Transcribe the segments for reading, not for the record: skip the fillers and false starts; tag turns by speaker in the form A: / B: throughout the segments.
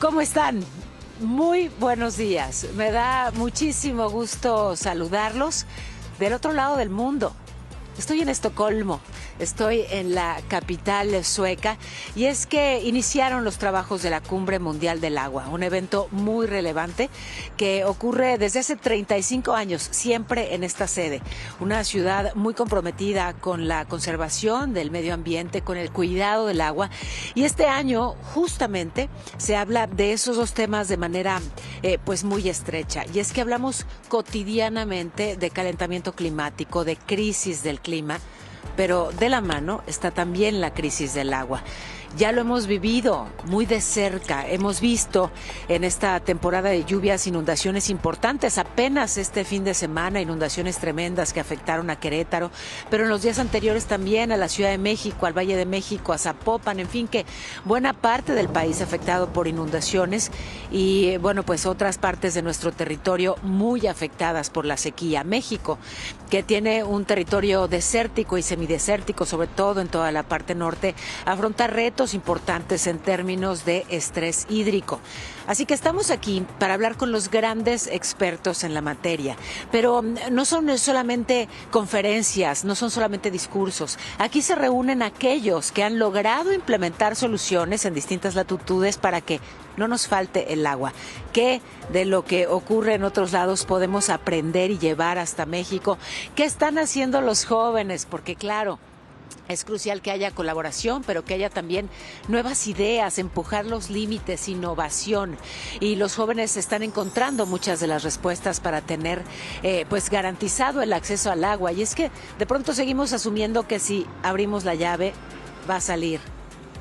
A: ¿Cómo están? Muy buenos días. Me da muchísimo gusto saludarlos del otro lado del mundo. Estoy en Estocolmo, estoy en la capital sueca y es que iniciaron los trabajos de la Cumbre Mundial del Agua, un evento muy relevante que ocurre desde hace 35 años, siempre en esta sede. Una ciudad muy comprometida con la conservación del medio ambiente, con el cuidado del agua, y este año justamente se habla de esos dos temas de manera pues muy estrecha, y es que hablamos cotidianamente de calentamiento climático, de crisis del clima, pero de la mano está también la crisis del agua. Ya lo hemos vivido muy de cerca, hemos visto en esta temporada de lluvias inundaciones importantes, apenas este fin de semana inundaciones tremendas que afectaron a Querétaro, pero en los días anteriores también a la Ciudad de México, al Valle de México, a Zapopan, en fin, que buena parte del país afectado por inundaciones y bueno, pues otras partes de nuestro territorio muy afectadas por la sequía. México, que tiene un territorio desértico y semidesértico, sobre todo en toda la parte norte, afronta retos importantes en términos de estrés hídrico. Así que estamos aquí para hablar con los grandes expertos en la materia, pero no son solamente conferencias, no son solamente discursos. Aquí se reúnen aquellos que han logrado implementar soluciones en distintas latitudes para que no nos falte el agua. ¿Qué de lo que ocurre en otros lados podemos aprender y llevar hasta México? ¿Qué están haciendo los jóvenes? Porque claro, es crucial que haya colaboración, pero que haya también nuevas ideas, empujar los límites, innovación. Y los jóvenes están encontrando muchas de las respuestas para tener pues garantizado el acceso al agua. Y es que de pronto seguimos asumiendo que si abrimos la llave va a salir.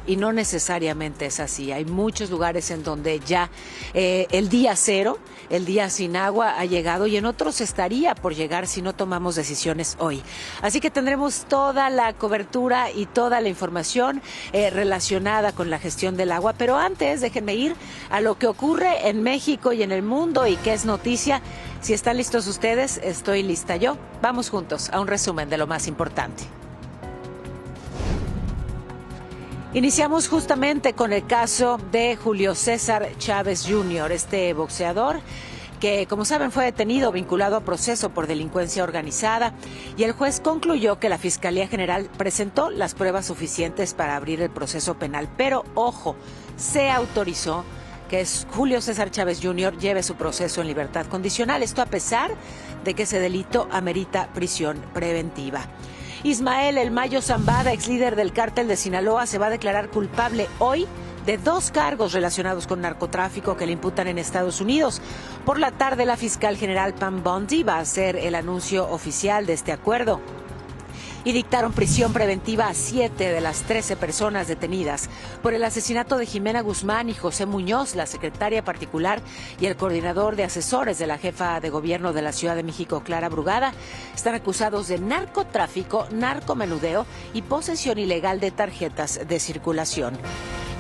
A: Y no necesariamente es así. Hay muchos lugares en donde ya el día cero, el día sin agua ha llegado y en otros estaría por llegar si no tomamos decisiones hoy. Así que tendremos toda la cobertura y toda la información relacionada con la gestión del agua. Pero antes, déjenme ir a lo que ocurre en México y en el mundo y que es noticia. Si están listos ustedes, estoy lista yo. Vamos juntos a un resumen de lo más importante. Iniciamos justamente con el caso de Julio César Chávez Jr., este boxeador que, como saben, fue detenido vinculado a proceso por delincuencia organizada y el juez concluyó que la Fiscalía General presentó las pruebas suficientes para abrir el proceso penal. Pero, ojo, se autorizó que Julio César Chávez Jr. lleve su proceso en libertad condicional. Esto a pesar de que ese delito amerita prisión preventiva. Ismael El Mayo Zambada, ex líder del cártel de Sinaloa, se va a declarar culpable hoy de 2 cargos relacionados con narcotráfico que le imputan en Estados Unidos. Por la tarde, la fiscal general Pam Bondi va a hacer el anuncio oficial de este acuerdo. Y dictaron prisión preventiva a 7 de las 13 personas detenidas por el asesinato de Jimena Guzmán y José Muñoz, la secretaria particular y el coordinador de asesores de la jefa de gobierno de la Ciudad de México, Clara Brugada. Están acusados de narcotráfico, narcomenudeo y posesión ilegal de tarjetas de circulación.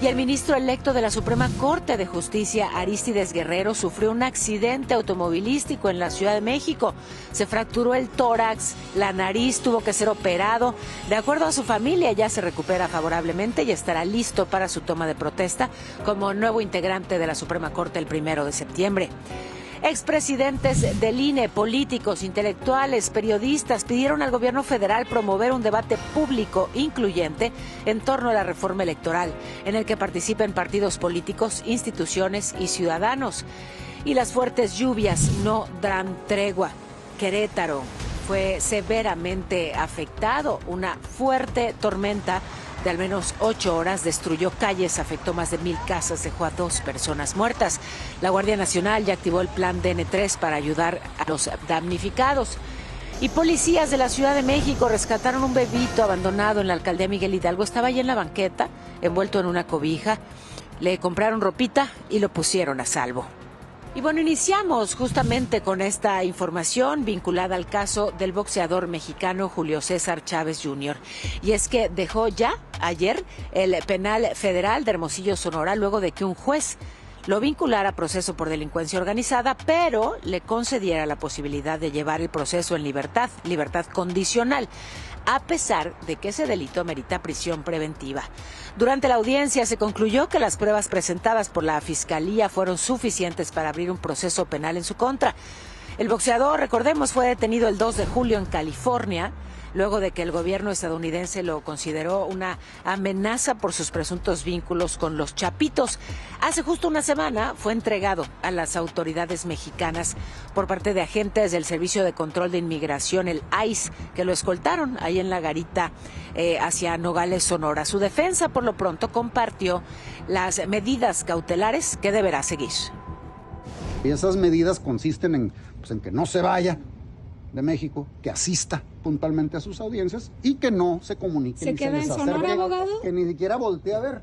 A: Y el ministro electo de la Suprema Corte de Justicia, Arístides Guerrero, sufrió un accidente automovilístico en la Ciudad de México. Se fracturó el tórax, la nariz, tuvo que ser operado. De acuerdo a su familia, ya se recupera favorablemente y estará listo para su toma de protesta como nuevo integrante de la Suprema Corte el 1 de septiembre. Expresidentes del INE, políticos, intelectuales, periodistas pidieron al gobierno federal promover un debate público incluyente en torno a la reforma electoral, en el que participen partidos políticos, instituciones y ciudadanos. Y las fuertes lluvias no dan tregua. Querétaro fue severamente afectado. Una fuerte tormenta de al menos 8 horas destruyó calles, afectó más de 1,000 casas, dejó a 2 personas muertas. La Guardia Nacional ya activó el plan DN3 para ayudar a los damnificados. Y policías de la Ciudad de México rescataron un bebito abandonado en la alcaldía Miguel Hidalgo. Estaba ahí en la banqueta, envuelto en una cobija. Le compraron ropita y lo pusieron a salvo. Y bueno, iniciamos justamente con esta información vinculada al caso del boxeador mexicano Julio César Chávez Jr. Y es que dejó ya ayer el penal federal de Hermosillo, Sonora, luego de que un juez lo vinculara a proceso por delincuencia organizada, pero le concediera la posibilidad de llevar el proceso en libertad condicional, a pesar de que ese delito merita prisión preventiva. Durante la audiencia se concluyó que las pruebas presentadas por la Fiscalía fueron suficientes para abrir un proceso penal en su contra. El boxeador, recordemos, fue detenido el 2 de julio en California, luego de que el gobierno estadounidense lo consideró una amenaza por sus presuntos vínculos con los Chapitos. Hace justo una semana fue entregado a las autoridades mexicanas por parte de agentes del Servicio de Control de Inmigración, el ICE, que lo escoltaron ahí en la garita hacia Nogales, Sonora. Su defensa, por lo pronto, compartió las medidas cautelares que deberá seguir.
B: Y esas medidas consisten en que no se vaya de México, que asista puntualmente a sus audiencias y que no se comunique.
C: ¿Se queda en Sonora, abogado?
B: Que ni siquiera voltee a ver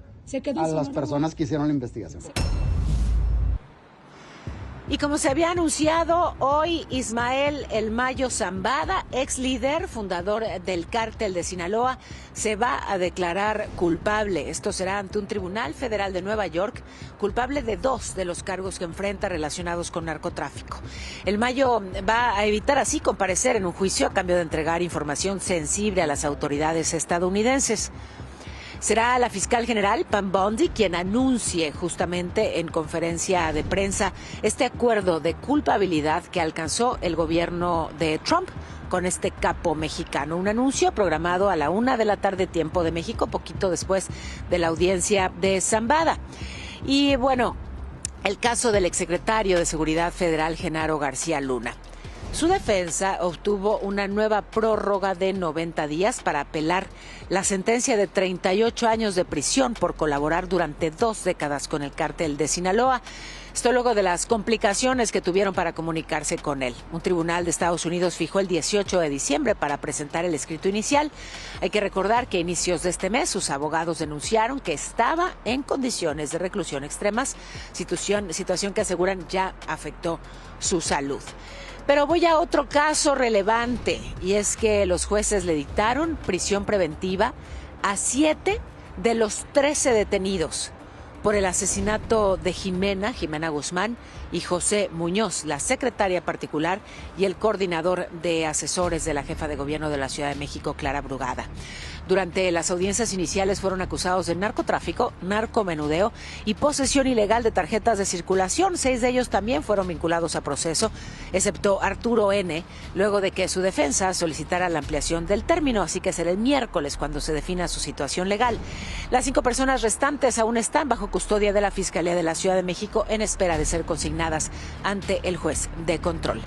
B: a las personas que hicieron la investigación.
A: Y como se había anunciado, hoy Ismael El Mayo Zambada, ex líder, fundador del Cártel de Sinaloa, se va a declarar culpable. Esto será ante un tribunal federal de Nueva York, culpable de 2 de los cargos que enfrenta relacionados con narcotráfico. El Mayo va a evitar así comparecer en un juicio a cambio de entregar información sensible a las autoridades estadounidenses. Será la fiscal general Pam Bondi quien anuncie justamente en conferencia de prensa este acuerdo de culpabilidad que alcanzó el gobierno de Trump con este capo mexicano. Un anuncio programado a la 1 de la tarde, tiempo de México, poquito después de la audiencia de Zambada. Y bueno, el caso del exsecretario de Seguridad Federal, Genaro García Luna. Su defensa obtuvo una nueva prórroga de 90 días para apelar la sentencia de 38 años de prisión por colaborar durante 2 décadas con el cártel de Sinaloa. Esto luego de las complicaciones que tuvieron para comunicarse con él. Un tribunal de Estados Unidos fijó el 18 de diciembre para presentar el escrito inicial. Hay que recordar que a inicios de este mes sus abogados denunciaron que estaba en condiciones de reclusión extremas, situación que aseguran ya afectó su salud. Pero voy a otro caso relevante, y es que los jueces le dictaron prisión preventiva a 7 de los 13 detenidos por el asesinato de Jimena Guzmán y José Muñoz, la secretaria particular y el coordinador de asesores de la jefa de gobierno de la Ciudad de México, Clara Brugada. Durante las audiencias iniciales fueron acusados de narcotráfico, narcomenudeo y posesión ilegal de tarjetas de circulación. 6 de ellos también fueron vinculados a proceso, excepto Arturo N., luego de que su defensa solicitara la ampliación del término, así que será el miércoles cuando se defina su situación legal. Las 5 personas restantes aún están bajo custodia de la Fiscalía de la Ciudad de México en espera de ser consignadas ante el juez de control.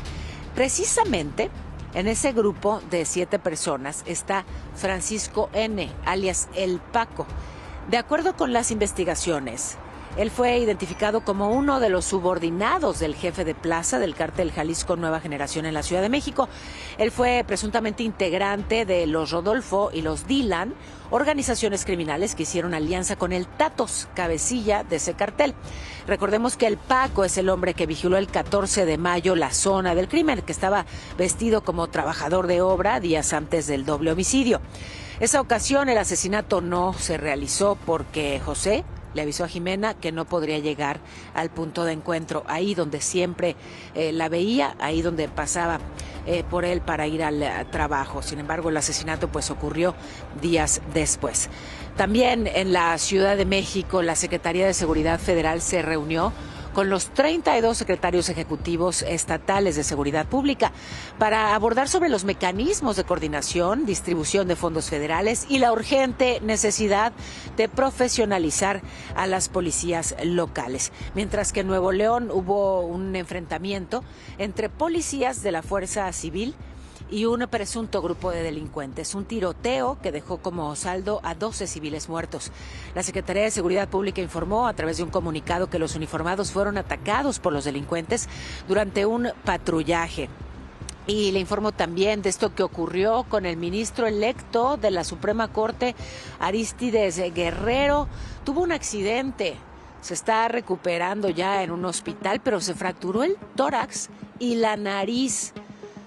A: Precisamente en ese grupo de 7 personas está Francisco N., alias El Paco. De acuerdo con las investigaciones, él fue identificado como uno de los subordinados del jefe de plaza del cártel Jalisco Nueva Generación en la Ciudad de México. Él fue presuntamente integrante de los Rodolfo y los Dylan, organizaciones criminales que hicieron alianza con el Tatos, cabecilla de ese cartel. Recordemos que el Paco es el hombre que vigiló el 14 de mayo la zona del crimen, que estaba vestido como trabajador de obra días antes del doble homicidio. Esa ocasión el asesinato no se realizó porque José le avisó a Jimena que no podría llegar al punto de encuentro, ahí donde siempre la veía, ahí donde pasaba por él para ir al trabajo. Sin embargo, el asesinato pues ocurrió días después. También en la Ciudad de México, la Secretaría de Seguridad Federal se reunió con los 32 secretarios ejecutivos estatales de seguridad pública para abordar sobre los mecanismos de coordinación, distribución de fondos federales y la urgente necesidad de profesionalizar a las policías locales. Mientras que en Nuevo León hubo un enfrentamiento entre policías de la Fuerza Civil y un presunto grupo de delincuentes, un tiroteo que dejó como saldo a 12 civiles muertos. La Secretaría de Seguridad Pública informó a través de un comunicado que los uniformados fueron atacados por los delincuentes durante un patrullaje. Y le informo también de esto que ocurrió con el ministro electo de la Suprema Corte, Arístides Guerrero. Tuvo un accidente, se está recuperando ya en un hospital, pero se fracturó el tórax y la nariz.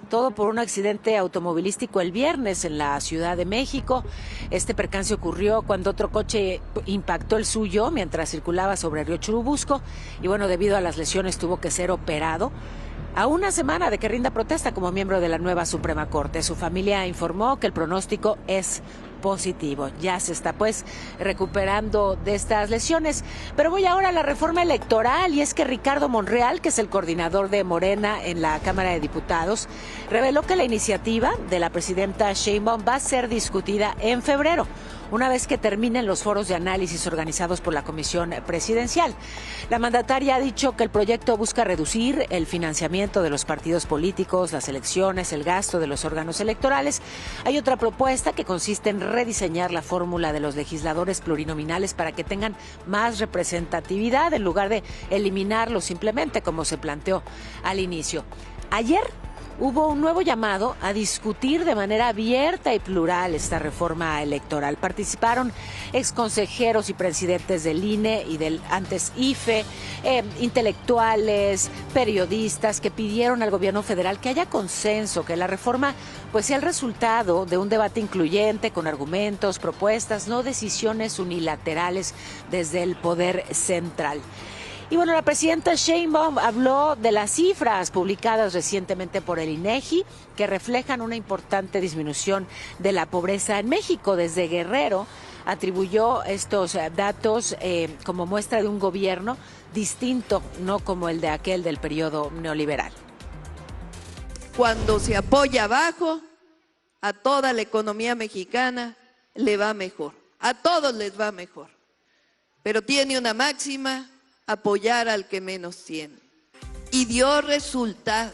A: todo por un accidente automovilístico el viernes en la Ciudad de México. Este percance ocurrió cuando otro coche impactó el suyo mientras circulaba sobre el río Churubusco y bueno, debido a las lesiones tuvo que ser operado. A una semana de que rinda protesta como miembro de la nueva Suprema Corte, su familia informó que el pronóstico es positivo. Ya se está pues recuperando de estas lesiones. Pero voy ahora a la reforma electoral y es que Ricardo Monreal, que es el coordinador de Morena en la Cámara de Diputados, reveló que la iniciativa de la presidenta Sheinbaum va a ser discutida en febrero, una vez que terminen los foros de análisis organizados por la Comisión Presidencial. La mandataria ha dicho que el proyecto busca reducir el financiamiento de los partidos políticos, las elecciones, el gasto de los órganos electorales. Hay otra propuesta que consiste en rediseñar la fórmula de los legisladores plurinominales para que tengan más representatividad en lugar de eliminarlos simplemente como se planteó al inicio. Ayer hubo un nuevo llamado a discutir de manera abierta y plural esta reforma electoral. Participaron exconsejeros y presidentes del INE y del antes IFE, intelectuales, periodistas que pidieron al gobierno federal que haya consenso, que la reforma pues sea el resultado de un debate incluyente con argumentos, propuestas, no decisiones unilaterales desde el poder central. Y bueno, la presidenta Sheinbaum habló de las cifras publicadas recientemente por el INEGI, que reflejan una importante disminución de la pobreza en México. Desde Guerrero atribuyó estos datos como muestra de un gobierno distinto, no como el de aquel del periodo neoliberal.
C: Cuando se apoya abajo, a toda la economía mexicana le va mejor, a todos les va mejor, pero tiene una máxima: apoyar al que menos tiene. Y dio resultados.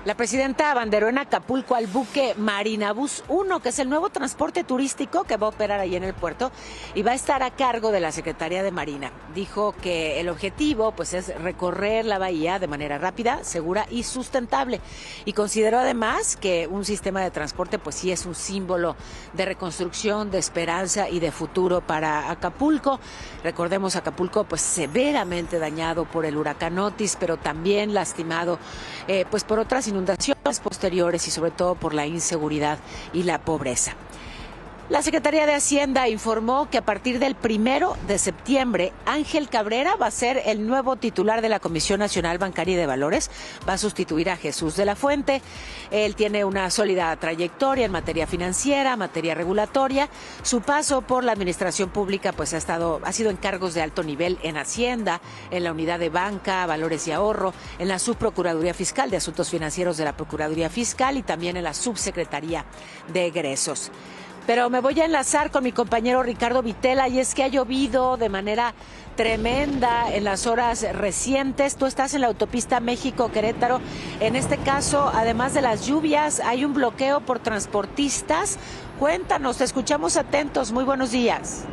A: La presidenta abanderó en Acapulco al buque Marinabús 1, que es el nuevo transporte turístico que va a operar ahí en el puerto y va a estar a cargo de la Secretaría de Marina. Dijo que el objetivo pues es recorrer la bahía de manera rápida, segura y sustentable. Y consideró además que un sistema de transporte pues sí es un símbolo de reconstrucción, de esperanza y de futuro para Acapulco. Recordemos, Acapulco pues severamente dañado por el huracán Otis, pero también lastimado pues por otras inundaciones posteriores y sobre todo por la inseguridad y la pobreza. La Secretaría de Hacienda informó que a partir del 1 de septiembre, Ángel Cabrera va a ser el nuevo titular de la Comisión Nacional Bancaria y de Valores. Va a sustituir a Jesús de la Fuente. Él tiene una sólida trayectoria en materia financiera, materia regulatoria. Su paso por la administración pública pues ha sido en cargos de alto nivel en Hacienda, en la Unidad de Banca, Valores y Ahorro, en la Subprocuraduría Fiscal de Asuntos Financieros de la Procuraduría Fiscal y también en la Subsecretaría de Egresos. Pero me voy a enlazar con mi compañero Ricardo Vitela y es que ha llovido de manera tremenda en las horas recientes. Tú estás en la autopista México-Querétaro. En este caso, además de las lluvias, hay un bloqueo por transportistas. Cuéntanos, te escuchamos atentos. Muy buenos días.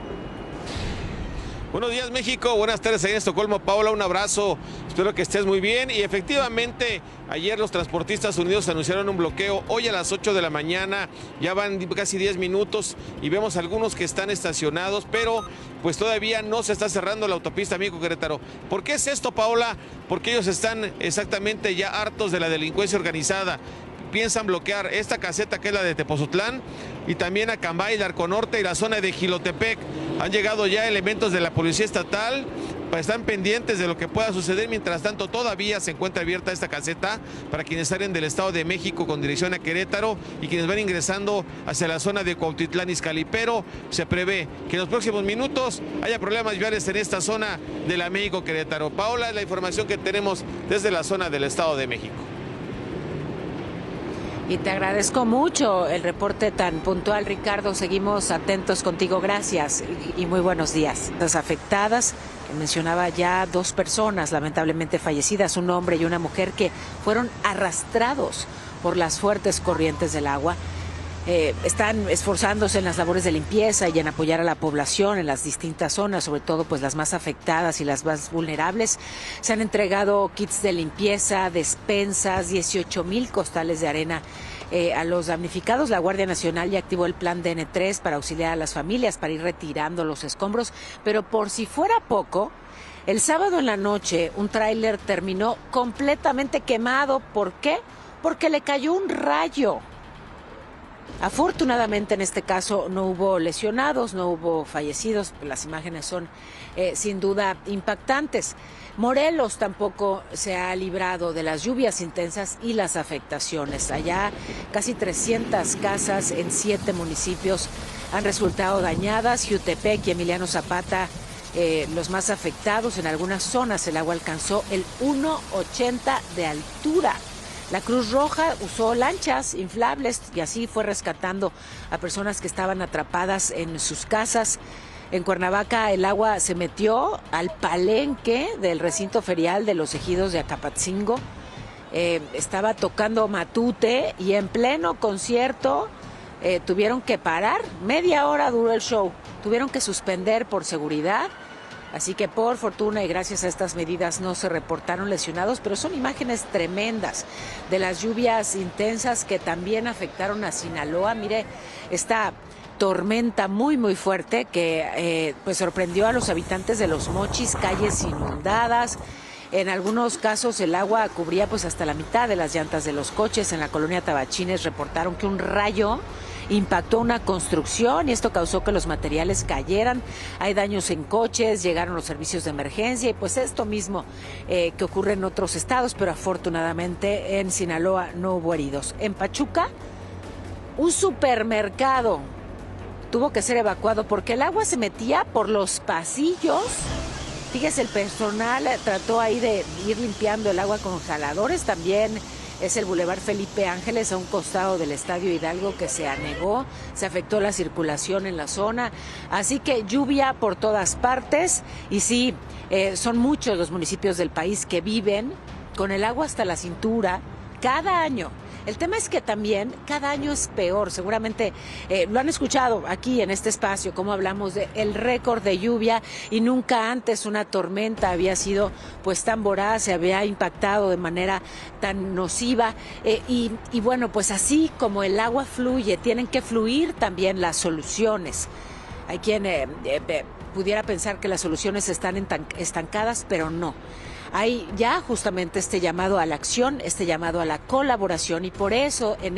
D: Buenos días, México. Buenas tardes ahí en Estocolmo. Paola, un abrazo. Espero que estés muy bien. Y efectivamente, ayer los transportistas unidos anunciaron un bloqueo. Hoy a las 8 de la mañana, ya van casi 10 minutos y vemos algunos que están estacionados, pero pues todavía no se está cerrando la autopista México-Querétaro. ¿Por qué es esto, Paola? Porque ellos están exactamente ya hartos de la delincuencia organizada. Piensan bloquear esta caseta que es la de Tepozotlán y también Acambay, el Arco Norte y la zona de Jilotepec. Han llegado ya elementos de la Policía Estatal, están pendientes de lo que pueda suceder. Mientras tanto, todavía se encuentra abierta esta caseta para quienes salen del Estado de México con dirección a Querétaro y quienes van ingresando hacia la zona de Cuautitlán Izcalli. Pero se prevé que en los próximos minutos haya problemas viales en esta zona de la México-Querétaro. Paola, es la información que tenemos desde la zona del Estado de México.
A: Y te agradezco mucho el reporte tan puntual, Ricardo. Seguimos atentos contigo. Gracias y muy buenos días. Las afectadas, que mencionaba ya 2 personas lamentablemente fallecidas, un hombre y una mujer que fueron arrastrados por las fuertes corrientes del agua. Están esforzándose en las labores de limpieza y en apoyar a la población en las distintas zonas, sobre todo pues las más afectadas y las más vulnerables. Se han entregado kits de limpieza, despensas, 18,000 costales de arena a los damnificados. La Guardia Nacional ya activó el plan DN3 para auxiliar a las familias, para ir retirando los escombros, pero por si fuera poco, El sábado en la noche, un tráiler terminó completamente quemado. ¿Por qué? Porque le cayó un rayo. Afortunadamente en este caso no hubo lesionados, no hubo fallecidos. Las imágenes son sin duda impactantes. Morelos tampoco se ha librado de las lluvias intensas y las afectaciones. Allá casi 300 casas en 7 municipios han resultado dañadas. Jiutepec y Emiliano Zapata, los más afectados. En algunas zonas el agua alcanzó el 1,80 de altura. La Cruz Roja usó lanchas inflables y así fue rescatando a personas que estaban atrapadas en sus casas. En Cuernavaca el agua se metió al palenque del recinto ferial de los ejidos de Acapatzingo. Estaba tocando Matute y en pleno concierto tuvieron que parar. Media hora duró el show. Tuvieron que suspender por seguridad. Así que por fortuna y gracias a estas medidas no se reportaron lesionados, pero son imágenes tremendas de las lluvias intensas que también afectaron a Sinaloa. Mire, esta tormenta muy fuerte que pues sorprendió a los habitantes de Los Mochis, calles inundadas. En algunos casos el agua cubría pues hasta la mitad de las llantas de los coches. En la colonia Tabachines reportaron que un rayo impactó una construcción y esto causó que los materiales cayeran. Hay daños en coches, llegaron los servicios de emergencia y pues esto mismo que ocurre en otros estados, pero afortunadamente en Sinaloa no hubo heridos. En Pachuca, un supermercado tuvo que ser evacuado porque el agua se metía por los pasillos. Fíjese, el personal trató ahí de ir limpiando el agua con jaladores. También es el Boulevard Felipe Ángeles, a un costado del Estadio Hidalgo, que se anegó, se afectó la circulación en la zona. Así que lluvia por todas partes y sí, son muchos los municipios del país que viven con el agua hasta la cintura cada año. El tema es que también cada año es peor. Seguramente lo han escuchado aquí en este espacio, como hablamos del récord de lluvia y nunca antes una tormenta había sido pues tan voraz, se había impactado de manera tan nociva. Y bueno, pues así como el agua fluye, tienen que fluir también las soluciones. Hay quien pudiera pensar que las soluciones están estancadas, pero no. Hay ya justamente este llamado a la acción, este llamado a la colaboración y por eso en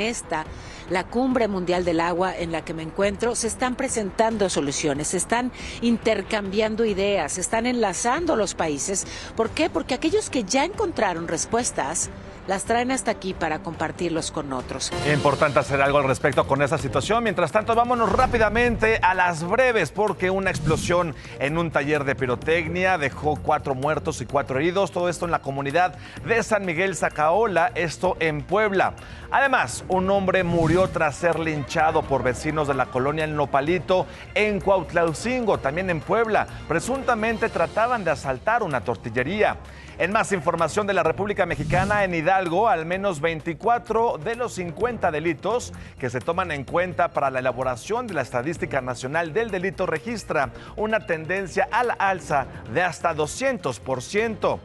A: la Cumbre Mundial del Agua en la que me encuentro, se están presentando soluciones, se están intercambiando ideas, se están enlazando los países. ¿Por qué? Porque aquellos que ya encontraron respuestas las traen hasta aquí para compartirlos con otros.
E: Importante hacer algo al respecto con esa situación. Mientras tanto, vámonos rápidamente a las breves, porque una explosión en un taller de pirotecnia dejó 4 muertos y 4 heridos. Todo esto en la comunidad de San Miguel Zacaola, esto en Puebla. Además, un hombre murió tras ser linchado por vecinos de la colonia El Nopalito en Cuauhtlacingo, también en Puebla. Presuntamente trataban de asaltar una tortillería. En más información de la República Mexicana, en Hidalgo, al menos 24 de los 50 delitos que se toman en cuenta para la elaboración de la Estadística Nacional del Delito registra una tendencia a la alza de hasta 200%.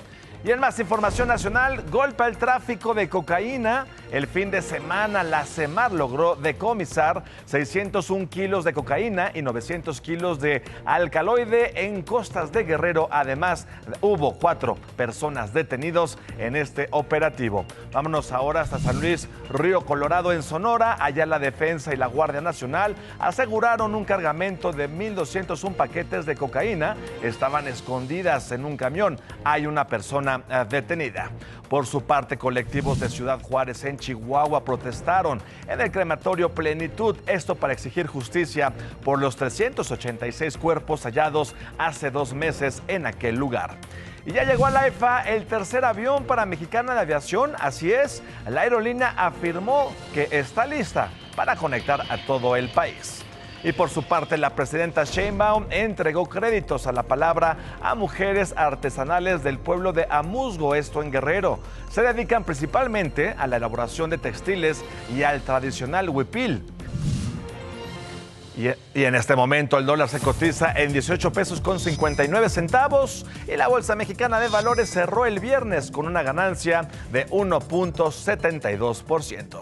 E: Y en más información nacional, golpe al tráfico de cocaína. El fin de semana, la CEMAR logró decomisar 601 kilos de cocaína y 900 kilos de alcaloide en costas de Guerrero. Además, hubo 4 personas detenidos en este operativo. Vámonos ahora hasta San Luis Río Colorado, en Sonora. Allá la Defensa y la Guardia Nacional aseguraron un cargamento de 1,201 paquetes de cocaína. Estaban escondidas en un camión. Hay una persona detenida. Por su parte, colectivos de Ciudad Juárez en Chihuahua protestaron en el crematorio Plenitud, esto para exigir justicia por los 386 cuerpos hallados hace 2 meses en aquel lugar. Y ya llegó a la AIFA el tercer avión para Mexicana de Aviación. Así es, la aerolínea afirmó que está lista para conectar a todo el país. Y por su parte, la presidenta Sheinbaum entregó créditos a la palabra a mujeres artesanales del pueblo de Amusgo, esto en Guerrero. Se dedican principalmente a la elaboración de textiles y al tradicional huipil. Y en este momento el dólar se cotiza en 18 pesos con 59 centavos y la Bolsa Mexicana de Valores cerró el viernes con una ganancia de 1.72%.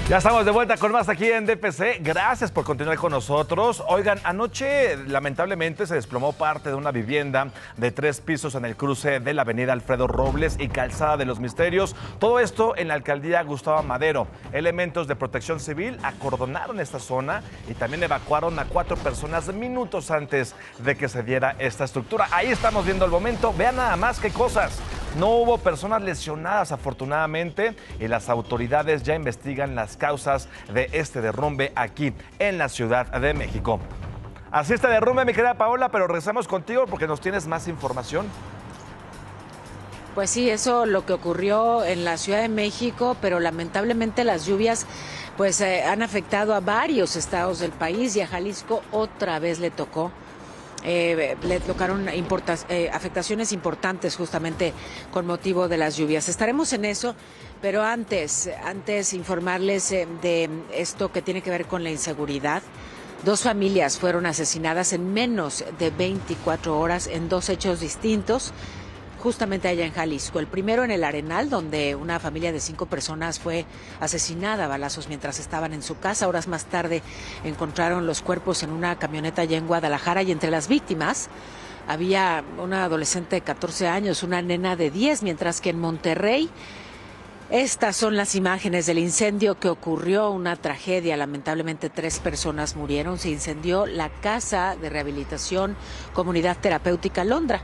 E: Ya estamos de vuelta con más aquí en DPC. Gracias por continuar con nosotros. Oigan, anoche lamentablemente se desplomó parte de una vivienda de 3 pisos en el cruce de la avenida Alfredo Robles y Calzada de los Misterios. Todo esto en la alcaldía Gustavo Madero. Elementos de protección civil acordonaron esta zona y también evacuaron a 4 personas minutos antes de que se diera esta estructura. Ahí estamos viendo el momento. Vean nada más qué cosas. No hubo personas lesionadas, afortunadamente, y las autoridades ya investigan las causas de este derrumbe aquí en la Ciudad de México. Así está el derrumbe, mi querida Paola, pero regresamos contigo porque nos tienes más información.
A: Pues sí, eso lo que ocurrió en la Ciudad de México, pero lamentablemente las lluvias pues han afectado a varios estados del país y a Jalisco otra vez le tocó. Le tocaron afectaciones importantes justamente con motivo de las lluvias. Estaremos en eso, pero antes informarles de esto que tiene que ver con la inseguridad. 2 familias fueron asesinadas en menos de 24 horas en 2 hechos distintos, justamente allá en Jalisco. El primero en el Arenal, donde una familia de 5 personas fue asesinada a balazos mientras estaban en su casa. Horas más tarde encontraron los cuerpos en una camioneta allá en Guadalajara y entre las víctimas había una adolescente de 14 años, una nena de 10, mientras que en Monterrey estas son las imágenes del incendio que ocurrió, una tragedia. Lamentablemente 3 personas murieron. Se incendió la Casa de Rehabilitación Comunidad Terapéutica Londra.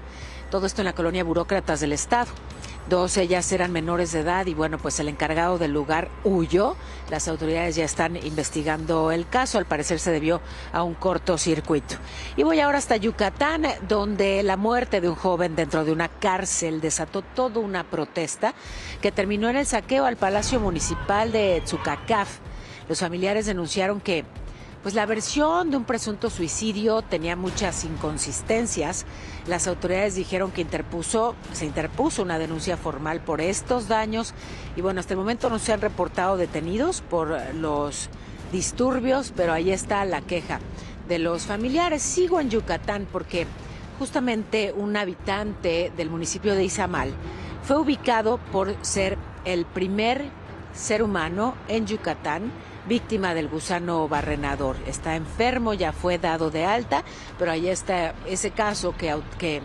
A: Todo esto en la colonia Burócratas del Estado. 2 ellas eran menores de edad y bueno, pues el encargado del lugar huyó. Las autoridades ya están investigando el caso. Al parecer se debió a un cortocircuito. Y voy ahora hasta Yucatán, donde la muerte de un joven dentro de una cárcel desató toda una protesta que terminó en el saqueo al Palacio Municipal de Tzucacaf. Los familiares denunciaron que pues la versión de un presunto suicidio tenía muchas inconsistencias. Las autoridades dijeron que se interpuso una denuncia formal por estos daños y bueno, hasta el momento no se han reportado detenidos por los disturbios, pero ahí está la queja de los familiares. Sigo en Yucatán porque justamente un habitante del municipio de Izamal fue ubicado por ser el primer ser humano en Yucatán víctima del gusano barrenador. Está enfermo, ya fue dado de alta, pero ahí está ese caso que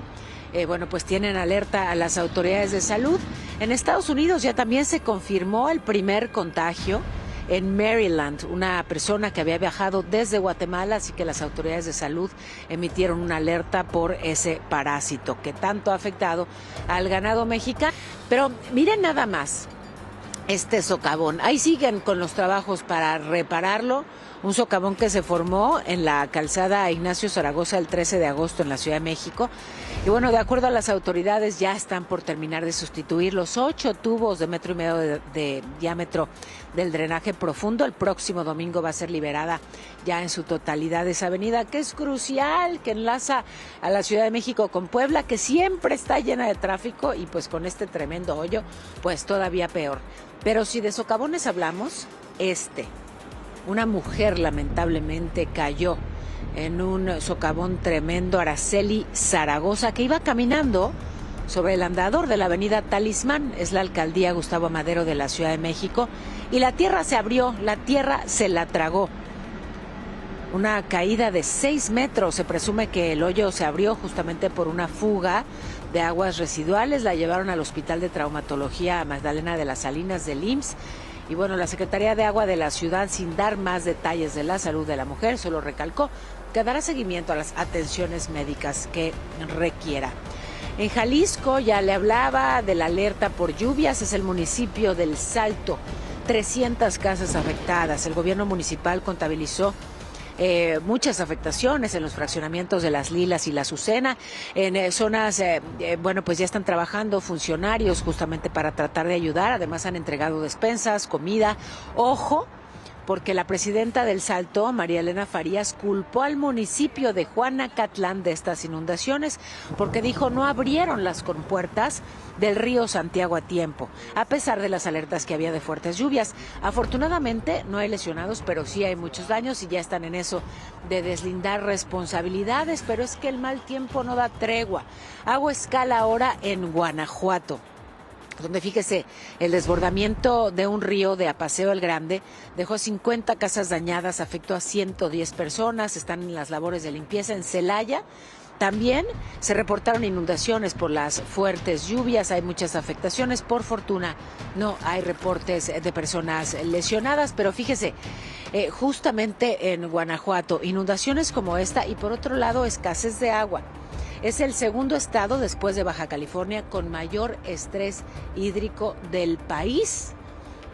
A: bueno, pues tienen alerta a las autoridades de salud. En Estados Unidos ya también se confirmó el primer contagio en Maryland, una persona que había viajado desde Guatemala, así que las autoridades de salud emitieron una alerta por ese parásito que tanto ha afectado al ganado mexicano. Pero miren nada más este socavón. Ahí siguen con los trabajos para repararlo. Un socavón que se formó en la calzada Ignacio Zaragoza el 13 de agosto en la Ciudad de México. Y bueno, de acuerdo a las autoridades, ya están por terminar de sustituir los 8 tubos de 1,5 metros de diámetro del drenaje profundo. El próximo domingo va a ser liberada ya en su totalidad esa avenida, que es crucial, que enlaza a la Ciudad de México con Puebla, que siempre está llena de tráfico y pues con este tremendo hoyo, pues todavía peor. Pero si de socavones hablamos, una mujer lamentablemente cayó en un socavón tremendo. Araceli Zaragoza, que iba caminando sobre el andador de la avenida Talismán, es la alcaldía Gustavo Madero de la Ciudad de México, y la tierra se abrió, la tierra se la tragó. Una caída de 6 metros, se presume que el hoyo se abrió justamente por una fuga de aguas residuales. La llevaron al Hospital de Traumatología Magdalena de las Salinas del IMSS. Y bueno, la Secretaría de Agua de la ciudad, sin dar más detalles de la salud de la mujer, solo recalcó que dará seguimiento a las atenciones médicas que requiera. En Jalisco, ya le hablaba de la alerta por lluvias, es el municipio del Salto, 300 casas afectadas. El gobierno municipal contabilizó muchas afectaciones en los fraccionamientos de Las Lilas y La Azucena, en zonas, bueno, pues ya están trabajando funcionarios justamente para tratar de ayudar. Además han entregado despensas, comida. Ojo, porque la presidenta del Salto, María Elena Farías, culpó al municipio de Juanacatlán de estas inundaciones porque dijo no abrieron las compuertas del río Santiago a tiempo, a pesar de las alertas que había de fuertes lluvias. Afortunadamente no hay lesionados, pero sí hay muchos daños y ya están en eso de deslindar responsabilidades, pero es que el mal tiempo no da tregua. Hago escala ahora en Guanajuato. donde fíjese, el desbordamiento de un río de Apaseo el Grande dejó 50 casas dañadas, afectó a 110 personas, están en las labores de limpieza. En Celaya también se reportaron inundaciones por las fuertes lluvias, hay muchas afectaciones. Por fortuna no hay reportes de personas lesionadas, pero fíjese, justamente en Guanajuato, inundaciones como esta y por otro lado escasez de agua. Es el segundo estado después de Baja California con mayor estrés hídrico del país.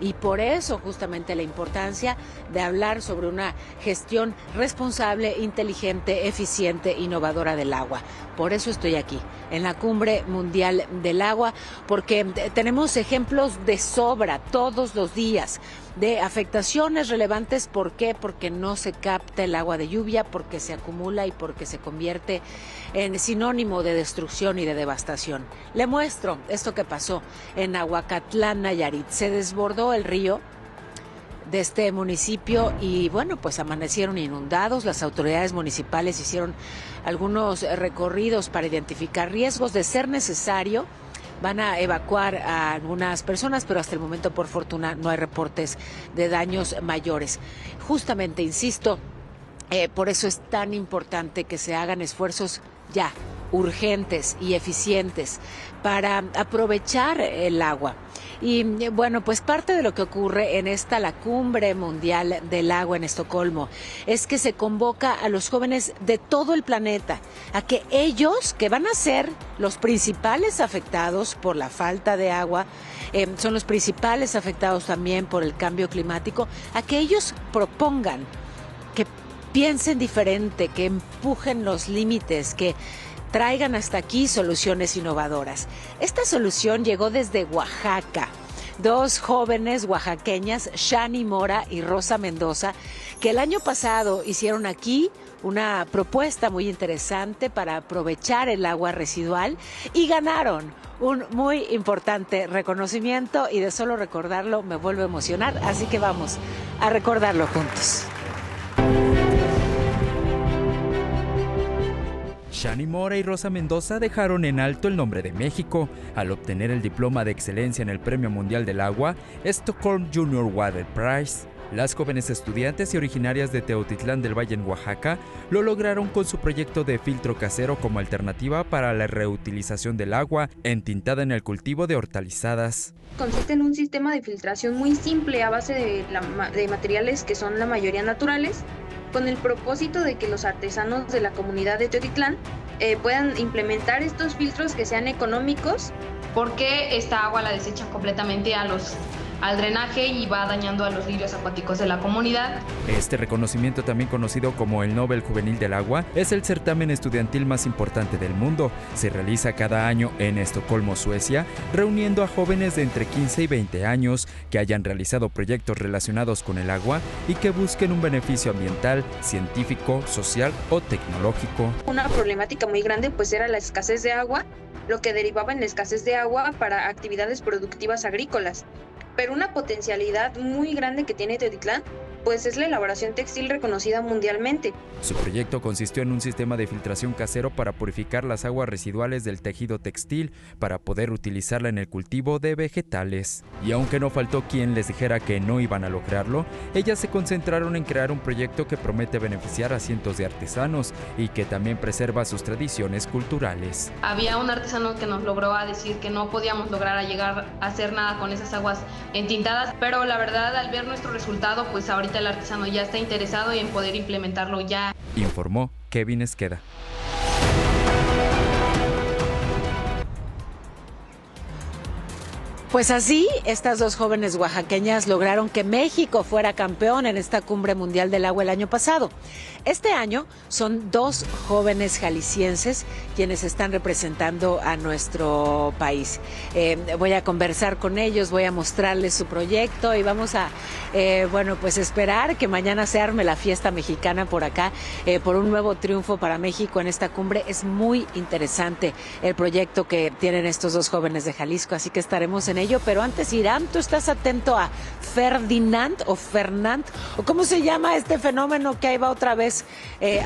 A: Y por eso justamente la importancia de hablar sobre una gestión responsable, inteligente, eficiente, innovadora del agua. Por eso estoy aquí, en la Cumbre Mundial del Agua, porque tenemos ejemplos de sobra todos los días de afectaciones relevantes. ¿Por qué? Porque no se capta el agua de lluvia, porque se acumula y porque se convierte en sinónimo de destrucción y de devastación. Le muestro esto que pasó en Ahuacatlán, Nayarit. Se desbordó el río de este municipio y bueno, pues amanecieron inundados. Las autoridades municipales hicieron algunos recorridos para identificar riesgos. De ser necesario, van a evacuar a algunas personas, pero hasta el momento, por fortuna, no hay reportes de daños mayores. Justamente, insisto, por eso es tan importante que se hagan esfuerzos ya urgentes y eficientes para aprovechar el agua. Y bueno, pues parte de lo que ocurre en la Cumbre Mundial del Agua en Estocolmo, es que se convoca a los jóvenes de todo el planeta a que ellos, que van a ser los principales afectados por la falta de agua, son los principales afectados también por el cambio climático, a que ellos propongan, que piensen diferente, que empujen los límites, que traigan hasta aquí soluciones innovadoras. Esta solución llegó desde Oaxaca. Dos jóvenes oaxaqueñas, Shani Mora y Rosa Mendoza, que el año pasado hicieron aquí una propuesta muy interesante para aprovechar el agua residual y ganaron un muy importante reconocimiento, y de solo recordarlo me vuelvo a emocionar, así que vamos a recordarlo juntos.
F: Shani Mora y Rosa Mendoza dejaron en alto el nombre de México al obtener el diploma de excelencia en el Premio Mundial del Agua Stockholm Junior Water Prize. Las jóvenes estudiantes y originarias de Teotitlán del Valle en Oaxaca lo lograron con su proyecto de filtro casero como alternativa para la reutilización del agua entintada en el cultivo de hortalizadas.
G: Consiste en un sistema de filtración muy simple a base de materiales que son la mayoría naturales, con el propósito de que los artesanos de la comunidad de Teotitlán puedan implementar estos filtros que sean económicos.
H: Porque esta agua la desechan completamente al drenaje y va dañando a los lirios acuáticos de la comunidad.
F: Este reconocimiento, también conocido como el Nobel Juvenil del Agua, es el certamen estudiantil más importante del mundo. Se realiza cada año en Estocolmo, Suecia, reuniendo a jóvenes de entre 15 y 20 años que hayan realizado proyectos relacionados con el agua y que busquen un beneficio ambiental, científico, social o tecnológico.
G: Una problemática muy grande pues era la escasez de agua, lo que derivaba en la escasez de agua para actividades productivas agrícolas. Pero una potencialidad muy grande que tiene Teotitlán pues es la elaboración textil reconocida mundialmente.
F: Su proyecto consistió en un sistema de filtración casero para purificar las aguas residuales del tejido textil para poder utilizarla en el cultivo de vegetales. Y aunque no faltó quien les dijera que no iban a lograrlo, ellas se concentraron en crear un proyecto que promete beneficiar a cientos de artesanos y que también preserva sus tradiciones culturales.
H: Había un artesano que nos logró a decir que no podíamos lograr a llegar a hacer nada con esas aguas entintadas, pero la verdad, al ver nuestro resultado, pues ahorita el artesano ya está interesado en poder implementarlo ya.
F: Informó Kevin Esqueda.
A: Pues así, estas dos jóvenes oaxaqueñas lograron que México fuera campeón en esta Cumbre Mundial del Agua el año pasado. Este año son dos jóvenes jaliscienses quienes están representando a nuestro país. Voy a conversar con ellos, voy a mostrarles su proyecto y vamos a, pues esperar que mañana se arme la fiesta mexicana por acá, por un nuevo triunfo para México en esta cumbre. Es muy interesante el proyecto que tienen estos dos jóvenes de Jalisco, así que estaremos en ello, pero antes, Irán, tú estás atento a Ferdinand o ¿cómo se llama este fenómeno que ahí va otra vez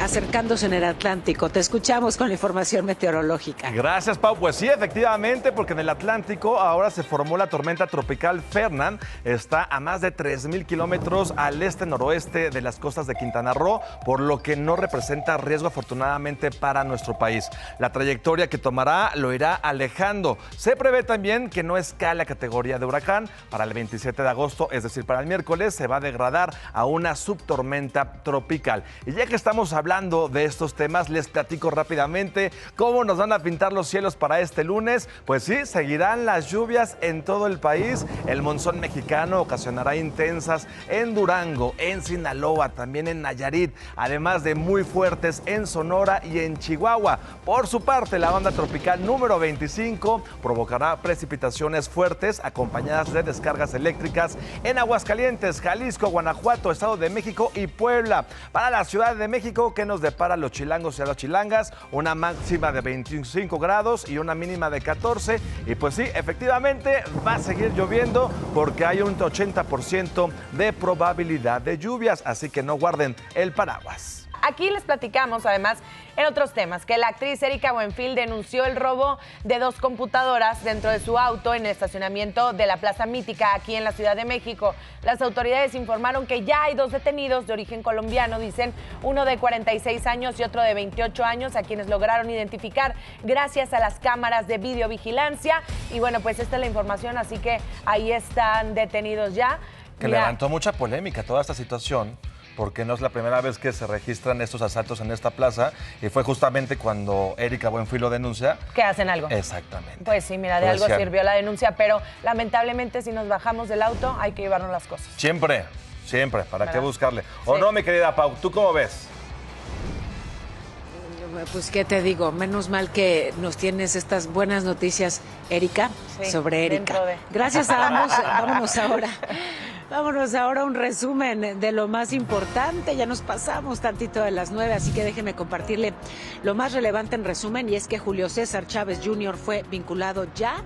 A: acercándose en el Atlántico? Te escuchamos con la información meteorológica.
E: Gracias, Pau. Pues sí, efectivamente, porque en el Atlántico ahora se formó la tormenta tropical Fernand. Está a más de 3,000 kilómetros al este-noroeste de las costas de Quintana Roo, por lo que no representa riesgo afortunadamente para nuestro país. La trayectoria que tomará lo irá alejando. Se prevé también que no escale a categoría de huracán. Para el 27 de agosto, es decir, para el miércoles, se va a degradar a una subtormenta tropical. Y ya que estamos hablando de estos temas, les platico rápidamente cómo nos van a pintar los cielos para este lunes. Pues sí, seguirán las lluvias en todo el país. El monzón mexicano ocasionará intensas en Durango, en Sinaloa, también en Nayarit, además de muy fuertes en Sonora y en Chihuahua. Por su parte, la onda tropical número 25 provocará precipitaciones fuertes acompañadas de descargas eléctricas en Aguascalientes, Jalisco, Guanajuato, Estado de México y Puebla. Para la Ciudad de México, ¿qué nos depara los chilangos y a las chilangas? Una máxima de 25 grados y una mínima de 14. Y pues sí, efectivamente va a seguir lloviendo porque hay un 80% de probabilidad de lluvias, así que no guarden el paraguas.
I: Aquí les platicamos, además, en otros temas, que la actriz Erika Buenfil denunció el robo de 2 computadoras dentro de su auto en el estacionamiento de la Plaza Mítica, aquí en la Ciudad de México. Las autoridades informaron que ya hay 2 detenidos de origen colombiano, dicen, uno de 46 años y otro de 28 años, a quienes lograron identificar gracias a las cámaras de videovigilancia. Y bueno, pues esta es la información, así que ahí están detenidos ya.
E: Que levantó mucha polémica toda esta situación, porque no es la primera vez que se registran estos asaltos en esta plaza, y fue justamente cuando Erika Buenfil lo denuncia.
I: Que hacen algo.
E: Exactamente.
I: Pues sí, mira, de algo sirvió la denuncia, pero lamentablemente si nos bajamos del auto hay que llevarnos las cosas.
E: Siempre, ¿para
I: ¿verdad?
E: qué buscarle? ¿O
I: sí.
E: no, mi querida Pau? ¿Tú cómo ves?
A: Pues, ¿qué te digo? Menos mal que nos tienes estas buenas noticias, Erika,
I: Sí,
A: sobre Erika.
I: de...
A: Gracias a ambos. Vámonos ahora a un resumen de lo más importante. Ya nos pasamos tantito de las 9, así que déjeme compartirle lo más relevante en resumen, y es que Julio César Chávez Jr. fue vinculado ya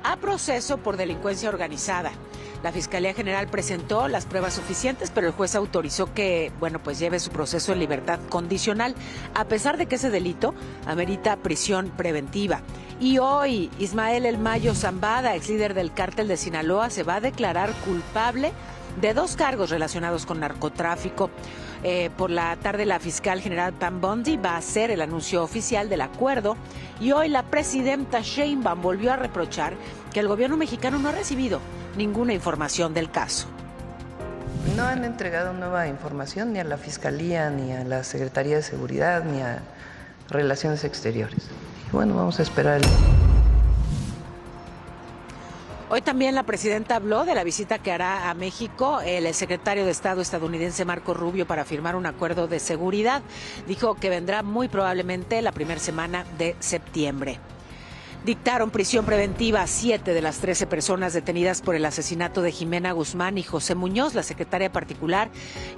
A: a proceso por delincuencia organizada. La Fiscalía General presentó las pruebas suficientes, pero el juez autorizó que, pues lleve su proceso en libertad condicional, a pesar de que ese delito amerita prisión preventiva. Y hoy, Ismael El Mayo Zambada, ex líder del cártel de Sinaloa, se va a declarar culpable de 2 cargos relacionados con narcotráfico. Por la tarde, la fiscal general Pam Bondi va a hacer el anuncio oficial del acuerdo, y hoy la presidenta Sheinbaum volvió a reprochar que el gobierno mexicano no ha recibido ninguna información del caso.
J: No han entregado nueva información ni a la Fiscalía, ni a la Secretaría de Seguridad, ni a Relaciones Exteriores. Y bueno, vamos a esperar
A: Hoy también la presidenta habló de la visita que hará a México el secretario de Estado estadounidense Marco Rubio para firmar un acuerdo de seguridad. Dijo que vendrá muy probablemente la primera semana de septiembre. Dictaron prisión preventiva a 7 de las 13 personas detenidas por el asesinato de Jimena Guzmán y José Muñoz, la secretaria particular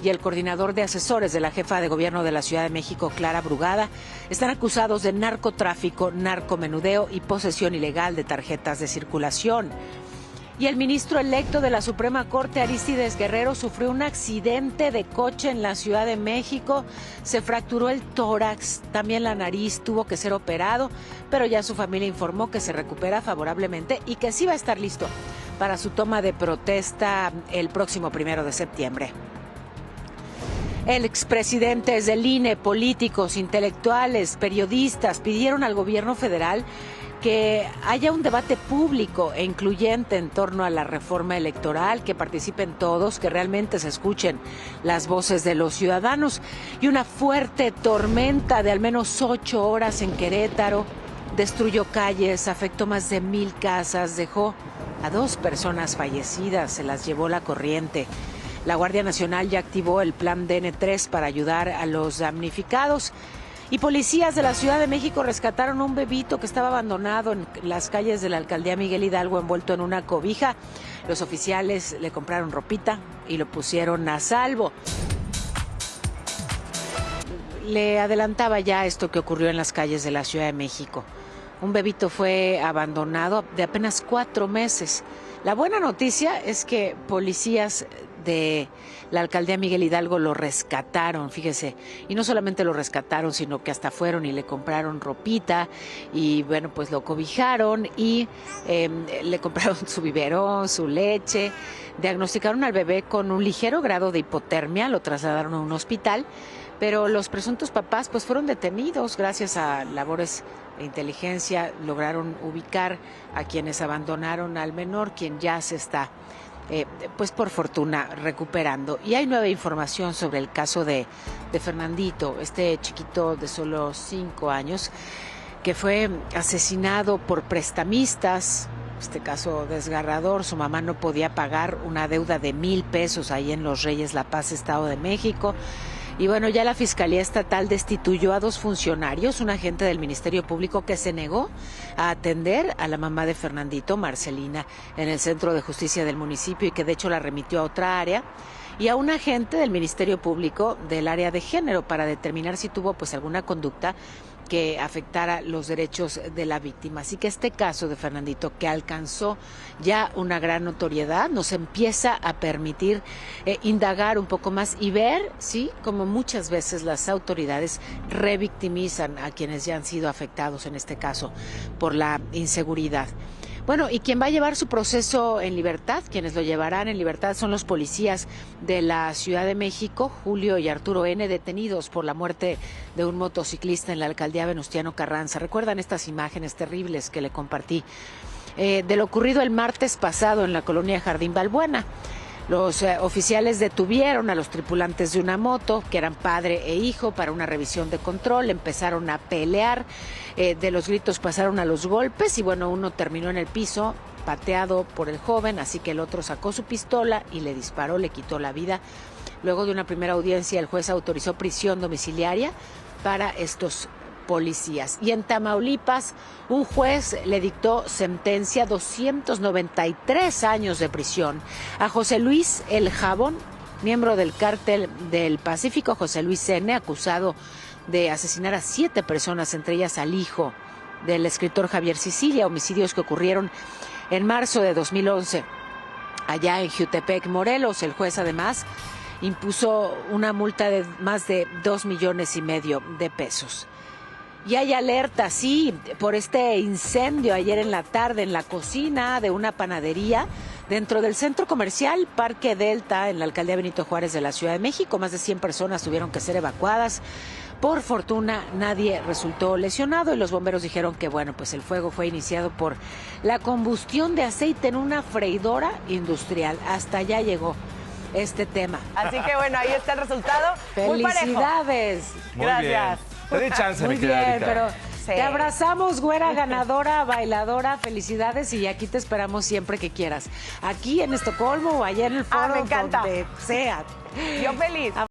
A: y el coordinador de asesores de la jefa de gobierno de la Ciudad de México, Clara Brugada. Están acusados de narcotráfico, narcomenudeo y posesión ilegal de tarjetas de circulación. Y el ministro electo de la Suprema Corte, Arístides Guerrero, sufrió un accidente de coche en la Ciudad de México. Se fracturó el tórax, también la nariz, tuvo que ser operado, pero ya su familia informó que se recupera favorablemente y que sí va a estar listo para su toma de protesta el próximo 1 de septiembre. El expresidentes del INE, políticos, intelectuales, periodistas pidieron al gobierno federal que haya un debate público e incluyente en torno a la reforma electoral, que participen todos, que realmente se escuchen las voces de los ciudadanos. Y una fuerte tormenta de al menos 8 horas en Querétaro destruyó calles, afectó más de 1,000 casas, dejó a 2 personas fallecidas, se las llevó la corriente. La Guardia Nacional ya activó el plan DN3 para ayudar a los damnificados. Y policías de la Ciudad de México rescataron a un bebito que estaba abandonado en las calles de la alcaldía Miguel Hidalgo, envuelto en una cobija. Los oficiales le compraron ropita y lo pusieron a salvo. Le adelantaba ya esto que ocurrió en las calles de la Ciudad de México. Un bebito fue abandonado de apenas 4 meses. La buena noticia es que policías de la alcaldía Miguel Hidalgo lo rescataron, fíjese, y no solamente lo rescataron, sino que hasta fueron y le compraron ropita y bueno, pues lo cobijaron y le compraron su biberón, su leche, diagnosticaron al bebé con un ligero grado de hipotermia, lo trasladaron a un hospital, pero los presuntos papás pues fueron detenidos gracias a labores de inteligencia, lograron ubicar a quienes abandonaron al menor, quien ya se está pues por fortuna recuperando. Y hay nueva información sobre el caso de Fernandito, este chiquito de solo 5 años que fue asesinado por prestamistas. Este caso desgarrador, su mamá no podía pagar una deuda de 1,000 pesos ahí en Los Reyes, La Paz, Estado de México. Y bueno, ya la Fiscalía Estatal destituyó a 2 funcionarios, un agente del Ministerio Público que se negó a atender a la mamá de Fernandito, Marcelina, en el Centro de Justicia del municipio y que de hecho la remitió a otra área, y a un agente del Ministerio Público del área de género para determinar si tuvo pues alguna conducta que afectara los derechos de la víctima. Así que este caso de Fernandito, que alcanzó ya una gran notoriedad, nos empieza a permitir indagar un poco más y ver, sí, como muchas veces las autoridades revictimizan a quienes ya han sido afectados, en este caso, por la inseguridad. Bueno, y quien va a llevar su proceso en libertad, quienes lo llevarán en libertad son los policías de la Ciudad de México, Julio y Arturo N., detenidos por la muerte de un motociclista en la alcaldía Venustiano Carranza. ¿Recuerdan estas imágenes terribles que le compartí de lo ocurrido el martes pasado en la colonia Jardín Balbuena? Los oficiales detuvieron a los tripulantes de una moto, que eran padre e hijo, para una revisión de control. Empezaron a pelear, de los gritos pasaron a los golpes y bueno, uno terminó en el piso, pateado por el joven, así que el otro sacó su pistola y le disparó, le quitó la vida. Luego de una primera audiencia, el juez autorizó prisión domiciliaria para estos policías. Y en Tamaulipas, un juez le dictó sentencia 293 años de prisión a José Luis El Jabón, miembro del Cártel del Pacífico, José Luis N., acusado de asesinar a 7 personas, entre ellas al hijo del escritor Javier Sicilia, homicidios que ocurrieron en marzo de 2011, allá en Jutepec, Morelos. El juez además impuso una multa de más de 2,5 millones de pesos. Y hay alerta, sí, por este incendio ayer en la tarde en la cocina de una panadería dentro del centro comercial Parque Delta en la alcaldía Benito Juárez de la Ciudad de México. Más de 100 personas tuvieron que ser evacuadas. Por fortuna, nadie resultó lesionado y los bomberos dijeron que, bueno, pues el fuego fue iniciado por la combustión de aceite en una freidora industrial. Hasta allá llegó este tema.
I: Así que, bueno, ahí está el resultado.
A: ¡Felicidades!
E: Muy
I: Gracias.
E: Bien. Te di chance,
A: Muy
E: mi querida
A: bien,
E: Erika.
A: pero
I: Sí.
A: te abrazamos, güera ganadora, bailadora, felicidades y aquí te esperamos siempre que quieras. Aquí en Estocolmo o allá en el foro,
I: me encanta.
A: donde sea.
I: Yo feliz.